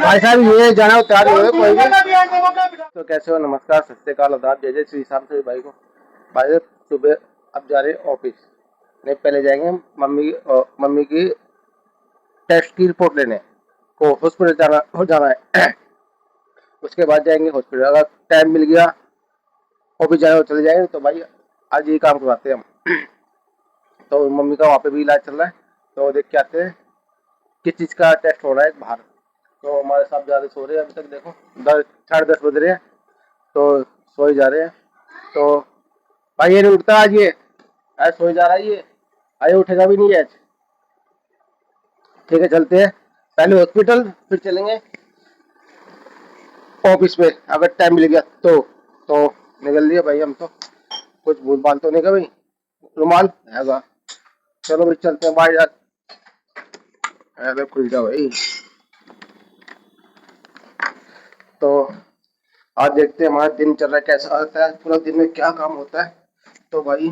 भाई साहब ये जाना तैयार हो कोई भी तो कैसे हो? नमस्कार, सत श्री अकाल, आदाब, जय जय श्री राम से भाई को। भाई साहब सुबह अब जा रहे ऑफिस। नहीं, पहले जाएंगे मम्मी की टेस्ट की रिपोर्ट लेने को हॉस्पिटल जाना है। उसके बाद जाएंगे हॉस्पिटल। अगर टाइम मिल गया ऑफिस जाए चले जाएंगे तो भाई आज ये काम करवाते हैं हम। तो मम्मी का वहाँ पे भी इलाज चल रहा है, तो देख के आते हैं किस चीज़ का टेस्ट हो रहा है बाहर। तो हमारे साथ ज़्यादा सो रहे हैं, अभी तक देखो 10 साढ़े 10 बज रहे हैं, तो सो ही जा रहे हैं। तो भाई ये नहीं उठता आज, ये आज सो ही जा रहा है ये, आज उठेगा भी नहीं आज। ठीक है, चलते हैं पहले हॉस्पिटल, फिर चलेंगे ऑफिस में अगर टाइम मिल गया तो निकल लिए भाई हम तो। कुछ भूल भाल तो नहीं का भाई? रुमाल हैगा? चलो भाई चलते हैं बाहर यार। अरे खुल जाओ भाई। तो आज देखते हैं हमारा दिन चल रहा है कैसा होता है, पूरा दिन में क्या काम होता है। तो भाई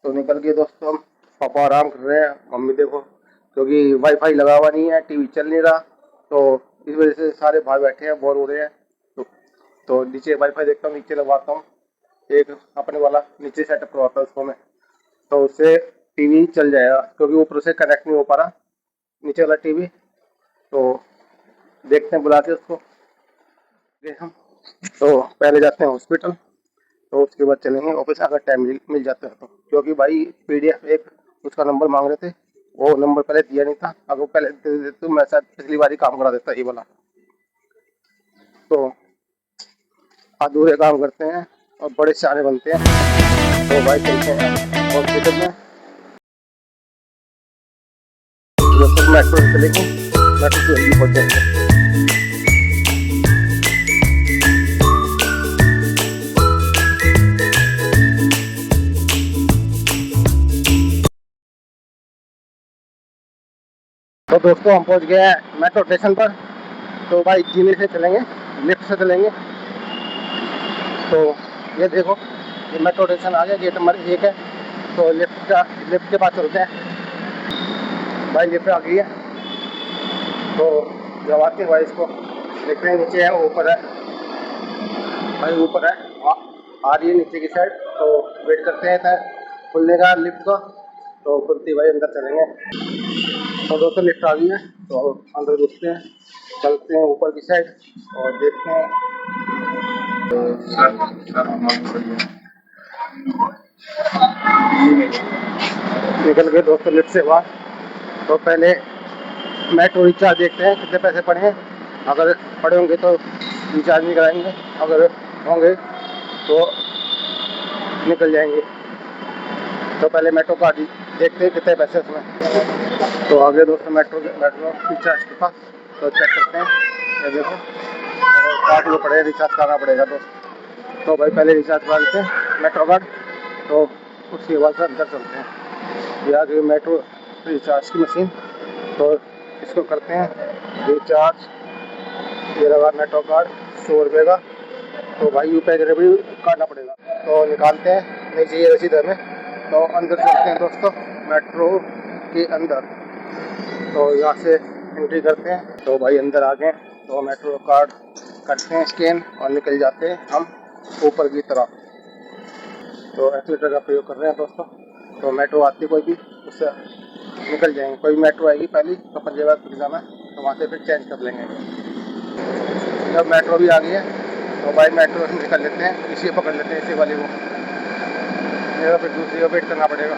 तो निकल गए दोस्तों हम। पापा आराम कर रहे हैं, मम्मी देखो क्योंकि वाईफाई लगा हुआ नहीं है, टीवी चल नहीं रहा, तो इस वजह से सारे भाई बैठे हैं, बोर हो रहे हैं। तो नीचे वाईफाई देखता हूँ, नीचे लगवाता हूँ एक अपने वाला, नीचे सेटअप करवाता हूँ उसको मैं, तो उससे टीवी चल जाएगा क्योंकि ऊपर से कनेक्ट नहीं हो पा रहा नीचे वाला टीवी। तो देखते हैं बुला के उसको हम। तो पहले जाते हैं हॉस्पिटल, तो उसके बाद चलेंगे ऑफिस अगर टाइम मिल जाता है तो। क्योंकि भाई पीडीएफ एक उसका नंबर मांग रहे थे, वो नंबर पहले दिया नहीं था। अगर पहले दे देते तो मैं शायद पिछली बार ही काम करा देता ये वाला। तो अधूरे काम करते हैं और बड़े सियाने बनते हैं। तो भाई चलते हैं हॉस्पिटल में, जब तक मेट्रो से चलेंगे मेट्रो से जल्दी पहुँच जाएंगे। तो दोस्तों हम पहुंच गए हैं मेट्रो स्टेशन पर। तो भाई जीने से चलेंगे, लिफ्ट से चलेंगे। तो ये देखो ये मेट्रो स्टेशन आ गया, गेट नंबर 1 है। तो लिफ्ट के पास चलते हैं। भाई लिफ्ट आ गई है, तो जब आते हैं भाई इसको देखते हैं नीचे है ऊपर है। भाई ऊपर है, आ रही है नीचे की साइड। तो वेट करते हैं खुलने का लिफ्ट का, तो खुलती भाई अंदर चलेंगे। तो दोस्तों लिफ्ट आ गई है, तो अंदर घुसते हैं, चलते हैं ऊपर की साइड और देखते हैं। निकल गए दोस्तों लिफ्ट से बाहर। तो पहले मेट्रो रिचार्ज देखते हैं कितने पैसे पड़े हैं। अगर पड़े होंगे तो रिचार्ज नहीं कराएंगे, अगर होंगे तो निकल जाएंगे। तो पहले मेट्रो कार्ड देखते हैं कितने पैसे उसमें। तो आगे दोस्तों मेट्रो रिचार्ज के पास, तो चेक करते हैं। ये देखो कार्ड वो पड़ेगा, रिचार्ज कराना पड़ेगा दोस्त। तो भाई पहले रिचार्ज करा लेते हैं मेट्रो कार्ड, तो उसके बाद से अंदर चलते हैं। ये आ गई मेट्रो रिचार्ज की मशीन, तो इसको करते हैं रिचार्ज। ये लगा मेट्रो कार्ड 100 रुपये का। तो भाई यूपीआई का भी काटना पड़ेगा, तो निकालते हैं, नहीं चाहिए रसीद हमें। तो अंदर चलते हैं दोस्तों मेट्रो के अंदर। तो यहाँ से एंट्री करते हैं। तो भाई अंदर आ गए, तो मेट्रो कार्ड करते हैं स्कैन और निकल जाते हैं हम ऊपर की तरफ। तो एस्केलेटर का प्रयोग कर रहे हैं दोस्तों। तो मेट्रो आती कोई भी उससे निकल जाएंगे, कोई मेट्रो आएगी पहली तो पंजाब तक जाना, तो वहाँ से फिर चेंज कर लेंगे। जब मेट्रो भी आ गई है तो भाई मेट्रो से निकल लेते हैं, इसी पकड़ लेते हैं इसी वाली को, मेरा फिर दूसरी का वेट करना पड़ेगा।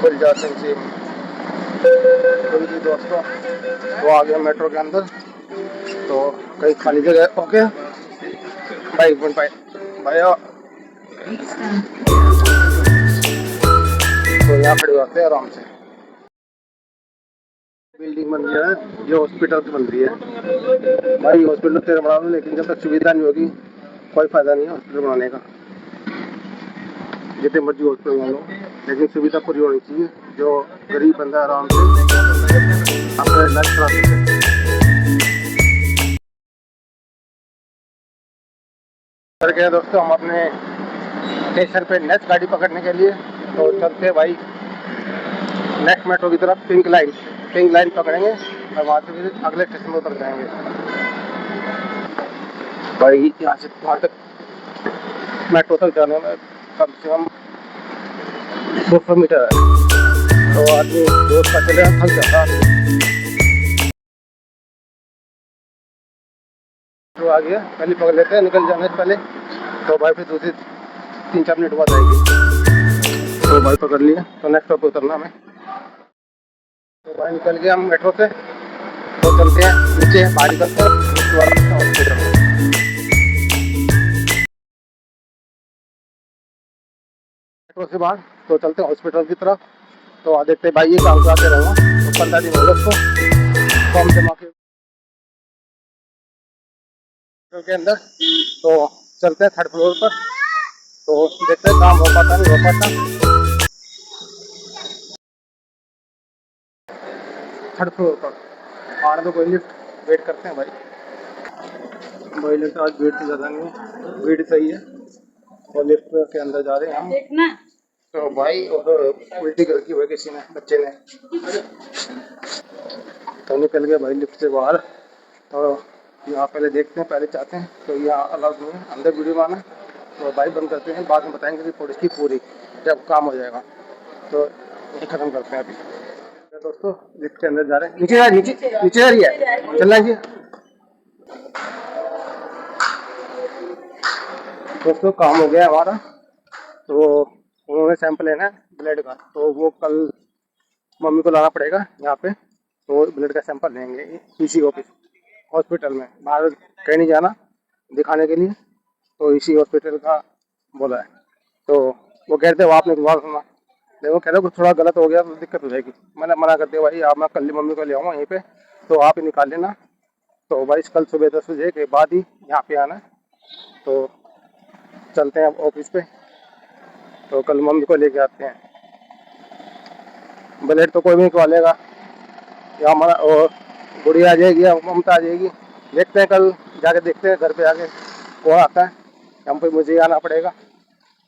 खुल जाते हैं इसी दोस्तों। तो आ गया मेट्रो के अंदर, तो कहीं खाली जगह ओके भाई भाई तो यहाँ खड़े होते हैं आराम से। बिल्डिंग बन रही है, ये हॉस्पिटल की बन रही है। भाई हॉस्पिटल तेरा बना लो, लेकिन जब तक सुविधा नहीं होगी कोई फायदा नहीं है हॉस्पिटल बनाने का। जितने मर्जी हॉस्पिटल बना लो, लेकिन सुविधा पूरी होनी चाहिए, जो गरीब बंदा आराम से अपना इलाज करा सके। कर गए दोस्तों हम अपने स्टेशन पे नेक्स्ट गाड़ी पकड़ने के लिए। तो चलते हैं भाई नेक्स्ट मेट्रो की तरफ। पिंक लाइन पकड़ेंगे और वहाँ से फिर अगले स्टेशन पर उतर जाएंगे। भाई यहाँ से वहाँ तक मेट्रो तक जाने में कम से कम 200 मीटर है, तो आदमी दोस्त का चले थक जाता है। तो आ गया, पहले पकड़ लेते हैं निकल जाने से पहले, तो भाई फिर दूसरी 3-4 मिनट बाद आएगी। तो भाई पकड़ लिया, तो नेक्स्ट स्टॉप पे उतरना हमें। तो भाई निकल गया हम मेट्रो से, तो चलते हैं नीचे बाहर निकलते हैं हॉस्पिटल। मेट्रो से बाहर तो चलते हैं हॉस्पिटल की तरफ। तो आ देखते भाई ये काम कराते रहूँगा, तो 15 दिन होगा उसको फॉर्म जमा के अंदर। तो चलते हैं थर्ड फ्लोर पर, तो देखते हैं काम हो पाता नहीं हो पाता। थर्ड फ्लोर पर आने तो कोई लिफ्ट वेट करते हैं भाई लिफ्ट आज भीड़ तो ज़्यादा नहीं है, भीड़ सही है। और लिफ्ट के अंदर जा रहे हैं हम देखना। तो भाई उधर उल्टी कर की हुई किसी ने, बच्चे ने, तो निकल गए भाई लिफ्ट से बाहर। तो यहाँ पहले देखते हैं, पहले चाहते हैं तो यहाँ अलाउड नहीं है अंदर वीडियो बनाना, तो भाई बंद करते हैं, बाद में बताएंगे रिपोर्ट इसकी पूरी जब काम हो जाएगा। तो ये खत्म करते हैं अभी। तो दोस्तों लिफ्ट के अंदर जा रहे हैं, नीचे जा रही है, चलना है जी। दोस्तों काम हो गया हमारा, तो उन्होंने सैंपल लेना है ब्लड का, तो वो कल मम्मी को लाना पड़ेगा यहाँ पे, तो ब्लड का सैंपल लेंगे इसी ऑफिस हॉस्पिटल में, बाहर कहीं नहीं जाना दिखाने के लिए, तो इसी हॉस्पिटल का बोला है। तो वो कहते हैं वो आपने दुआ सुना, देखो कह रहे कुछ थोड़ा गलत हो गया तो दिक्कत हो जाएगी। मैंने मना कर दिया भाई, आप मैं कल मम्मी को ले आऊँगा यहीं पे, तो आप ही निकाल लेना। तो भाई कल सुबह 10 बजे के बाद ही यहाँ पे आना है। तो चलते हैं अब ऑफिस पे, तो कल मम्मी को लेके आते हैं। ब्लड तो कोई भी निकलवा लेगा, या हमारा और गुड़िया आ जाएगी या ममता आ जाएगी, देखते हैं कल जाके देखते हैं घर पे आके कौन आता है। हम पे मुझे आना पड़ेगा,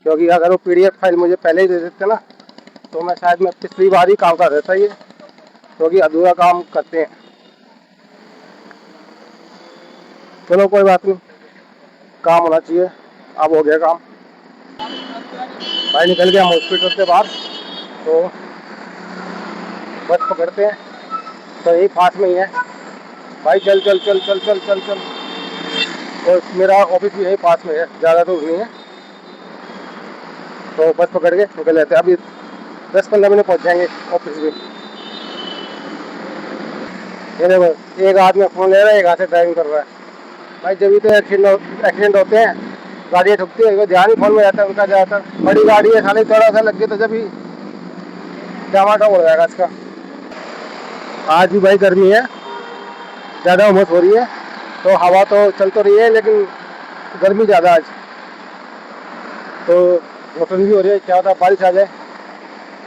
क्योंकि अगर वो PDF फाइल मुझे पहले ही दे देते ना, तो मैं शायद मैं पिछली बार ही काम कर देता ये, क्योंकि अधूरा काम करते हैं। चलो कोई बात नहीं, काम होना चाहिए, अब हो गया काम। भाई निकल गया हम हॉस्पिटल से बाहर, तो बस पकड़ते हैं, तो यही पास में ही है भाई, चल चल चल चल चल चल चल। और मेरा ऑफिस भी यही पास में है, ज़्यादा दूर नहीं है। तो बस पकड़ के निकल जाते हैं, अभी 10-15 मिनट पहुंच जाएंगे ऑफिस भी। ये देखो एक हाथ में फ़ोन ले रहा है, एक हाथ से ड्राइविंग कर रहा है भाई। जब भी तो एक्सीडेंट होते हैं, गाड़ियाँ ठुकती है, ध्यान ही फोन में रहता है उनका ज़्यादातर। बड़ी गाड़ी है, खाली थोड़ा सा लग गया तो जब भी टमाटर हो जाएगा इसका। आज भी भाई गर्मी है, ज़्यादा उमस हो रही है, तो हवा तो चल तो रही है लेकिन गर्मी ज़्यादा आज। तो मौसम भी हो रही है, क्या होता है बारिश आ जाए।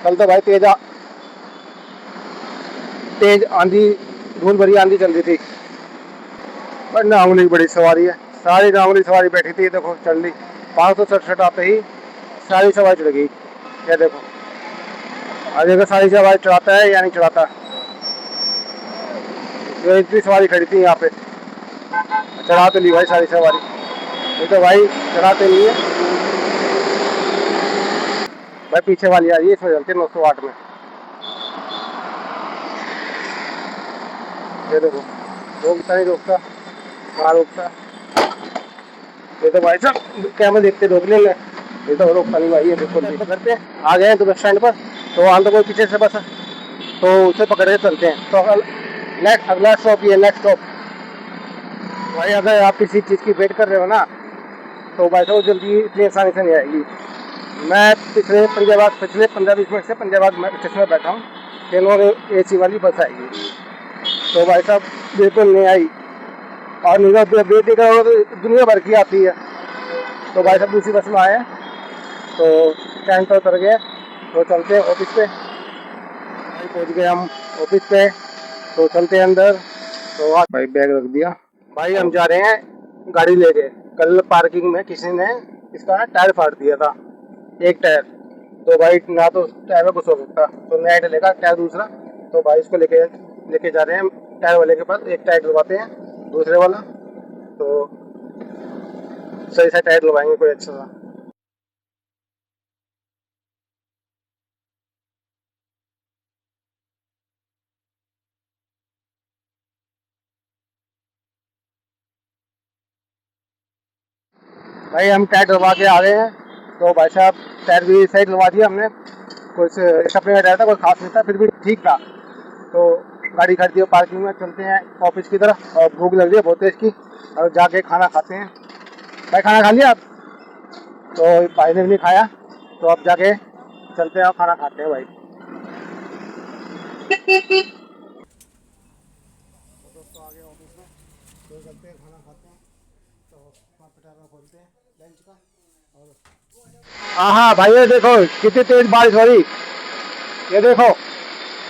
कल तो भाई तेज आंधी, धूल भरी आंधी चल रही थी। पर नांगली की बड़ी सवारी है, सारी नांगली सवारी बैठी थी, देखो चल ली 567 आते ही सारी सवारी चढ़ गई। ये देखो आज देखो सारी सवारी चढ़ाता है या नहीं चढ़ाता। जो इतनी सवारी खड़ी थी यहाँ पे, चढ़ा तो ली भाई सारी सवारी, नहीं तो भाई चढ़ाते नहीं है। भाई पीछे वाली आ रही है, इसमें चलते 908 में। ये देखो रोकता नहीं रोकता, कहाँ रोकता। ये तो भाई साहब कैमरे देखते रोक लेंगे, ये तो रोकता नहीं भाई। ये बिल्कुल नहीं करते। आ गए हैं तो बस स्टैंड पर, तो वहाँ तो कोई पीछे से बस, तो उसे पकड़ के चलते हैं। तो नेक्स्ट अगला स्टॉप ये नेक्स्ट स्टॉप। भाई अगर आप किसी चीज़ की वेट कर रहे हो ना, तो भाई साहब जल्दी इतनी आसानी से नहीं आएगी। मैं पिछले 15-20 मिनट से पंजाबाद स्टेशन में बैठा हूँ, ट्रेन AC वाली बस आएगी, तो भाई साहब बिल्कुल नहीं आई। और नहीं तो वेट करोगे तो दुनिया भर की आती है। तो भाई साहब दूसरी बस में आए हैं, तो स्टैंड पर उतर गए, तो चलते हैं ऑफिस पे। भाई पहुँच गए हम ऑफिस पे, तो चलते हैं अंदर। तो आज भाई बैग रख दिया। भाई हम जा रहे हैं गाड़ी लेके। कल पार्किंग में किसी ने इसका टायर फाड़ दिया था, एक टायर, तो भाई ना तो टायर में कुछ हो सकता, तो नया डलेगा टायर दूसरा। तो भाई इसको लेके लेके जा रहे हैं टायर वाले के पास, एक टायर डलवाते हैं दूसरे वाला, तो सही सा टायर डलवाएंगे कोई अच्छा सा। भाई हम टायर डलवा के आ गए हैं, तो भाई साहब टायर भी सही डलवा दिया हमने, कुछ अपने का टायर था, कोई खास नहीं था, फिर भी ठीक था। तो गाड़ी खड़ी दी पार्किंग में, चलते हैं ऑफिस की तरफ, और भूख लग रही है बहुत तेज की, और जाके खाना खाते हैं। भाई खाना खा लिया आप? तो भाई ने भी नहीं खाया, तो अब जाके चलते हैं और खाना खाते हैं भाई। तो दोस्तों आ गए ऑफिस में, तो चलते हैं खाना खाते हैं, तो वहाँ पटाखा खोलते हैं लंच का। और हाँ भाई ये देखो कितनी तेज बारिश हो रही, ये देखो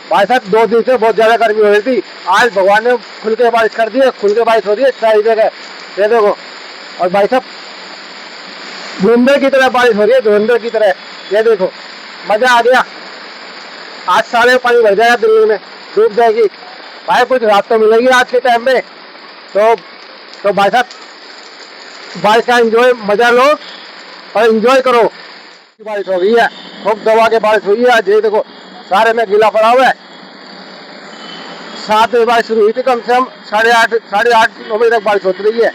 भाई साहब 2 दिन से बहुत ज्यादा गर्मी हो रही थी, आज भगवान ने खुल के बारिश कर दी है, खुल के बारिश हो रही है सारी जगह, ये देखो। और भाई साहब धुंधर की तरह बारिश हो रही है, धुंधर की तरह, ये देखो मजा आ गया। आज सारे पानी भर जाएगा दिल्ली में, डूब जाएगी भाई, कुछ रात तो मिलेगी आज के टाइम में। तो भाई साहब बारिश का एंजॉय मजा लो और एंजॉय करो। बारिश हो गई है, खूब दबा के बारिश हुई है आज, ये देखो सारे में गीला पड़ा हुआ है। 7 बजे बारिश शुरू हुई थी, कम से कम 8:30 9 बजे तक बारिश होती रही है।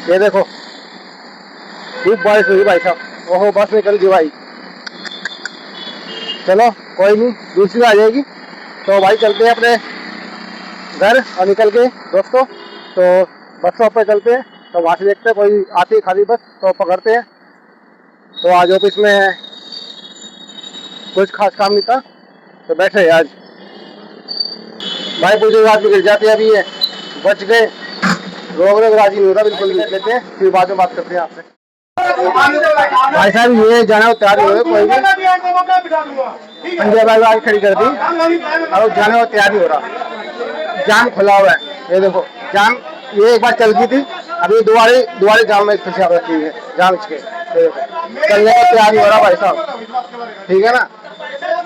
ये देखो खूब बारिश हुई भाई साहब, ओहो बस निकल गई भाई, चलो कोई नहीं दूसरी आ जाएगी। तो भाई चलते हैं अपने घर और निकल के दोस्तों, तो बस स्टॉप पे चलते हैं, तो वहाँ से देखते हैं कोई आती है खाली बस तो पकड़ते हैं। तो आज ऑफिस में कुछ खास काम नहीं था, तो बैठे आज भाई पूछे बात गिर जाती है, अभी ये बच गए, रोक रोक राजी नहीं होता बिल्कुल भी, लेते हैं फिर बाद में बात करते हैं आपसे। भाई साहब ये जाना हो तैयार हो रहे कोई भी, पंजाब वाली गाड़ी खड़ी कर दी और जाने को तैयार नहीं हो रहा, जाम खुला हुआ है, ये देखो जाम, ये एक बार चल गई थी, अभी दोबारा जाम में फंसी रखी है, जाम इसके चलने को तैयार नहीं हो रहा भाई साहब, ठीक है ना।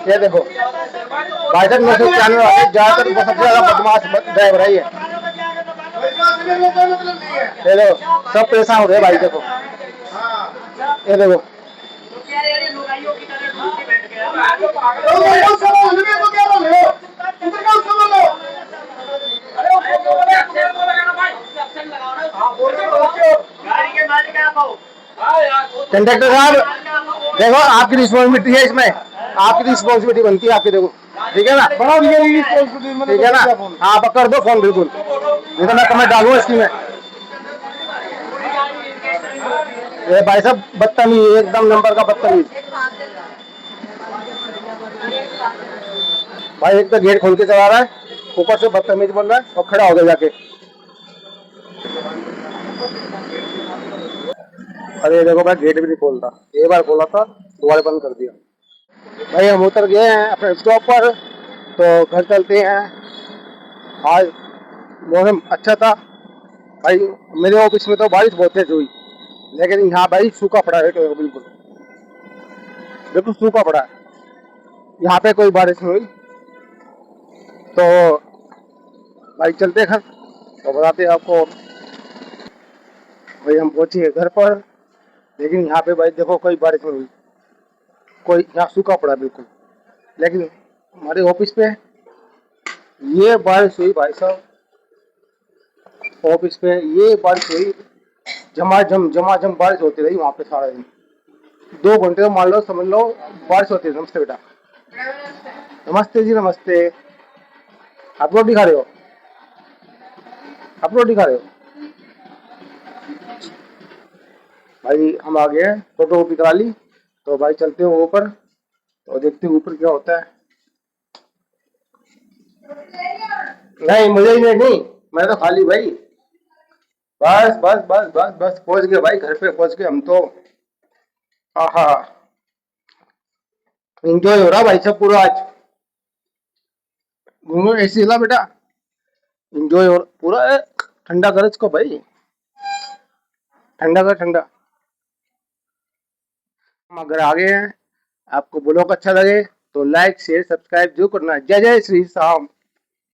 ये देखो भाई साहब 991 वाले ज्यादातर सबसे ज्यादा बदमाश ड्राइवर है ये देखो सब परेशान हो रहे भाई, देखो ये देखो कंडक्टर साहब, देखो आपकी रिस्पॉन्सिबिलिटी है इसमें, आपकी रिस्पॉन्सिबिलिटी बनती है आपकी, देखो ठीक है ना, ठीक है ना, हाँ कर दो फोन बिल्कुल, नहीं तो मैं कमेंट डालूंगा इसकी में। ये भाई साहब बदतमीज, एकदम नंबर का बदतमीज भाई, एक तो गेट खोल के चला रहा है, ऊपर से बदतमीज बोल रहा है और खड़ा हो गया जाके। अरे देखो भाई गेट भी नहीं खोलता, एक बार खोला था दोबारा बंद कर दिया। भाई हम उतर गए हैं अपने स्टॉप पर, तो घर चलते हैं। आज मौसम अच्छा था भाई, मेरे ऑफिस में तो बारिश बहुत तेज हुई, लेकिन यहाँ भाई सूखा पड़ा है, तो बिल्कुल बिल्कुल सूखा पड़ा है, यहाँ पे कोई बारिश नहीं हुई। तो भाई चलते घर, तो बताते हैं आपको। भाई हम पहुंचे घर पर, लेकिन यहाँ पे भाई देखो कोई बारिश नहीं हुई, कोई यहाँ सूखा पड़ा बिल्कुल, लेकिन हमारे ऑफिस पे ये बारिश हुई भाई साहब, ऑफिस पे ये बारिश हुई, झमाझम बारिश होती रही वहाँ पे सारा दिन, 2 घंटे तो मान लो समझ लो बारिश होती है। नमस्ते बेटा, नमस्ते जी नमस्ते, आप रोटी खा रहे हो, आप रोटी खा रहे हो? भाई हम आ गए, फोटो कॉपी करा ली, तो भाई चलते हो ऊपर, तो देखते हैं ऊपर क्या होता है। नहीं मुझे ही नहीं, मैं तो खाली भाई, बस बस बस बस बस पहुंच गए भाई, घर पे पहुंच गए हम तो। हाँ हाँ इंजॉय हो रहा भाई सब पूरा आज, घूमो ऐसी ला बेटा, इंजॉय हो पूरा, ठंडा कर इसको भाई। ठंडा का ठंडा। हम अगर आगे हैं, आपको ब्लॉग अच्छा लगे तो लाइक शेयर सब्सक्राइब जरूर करना। जय जय श्री राम।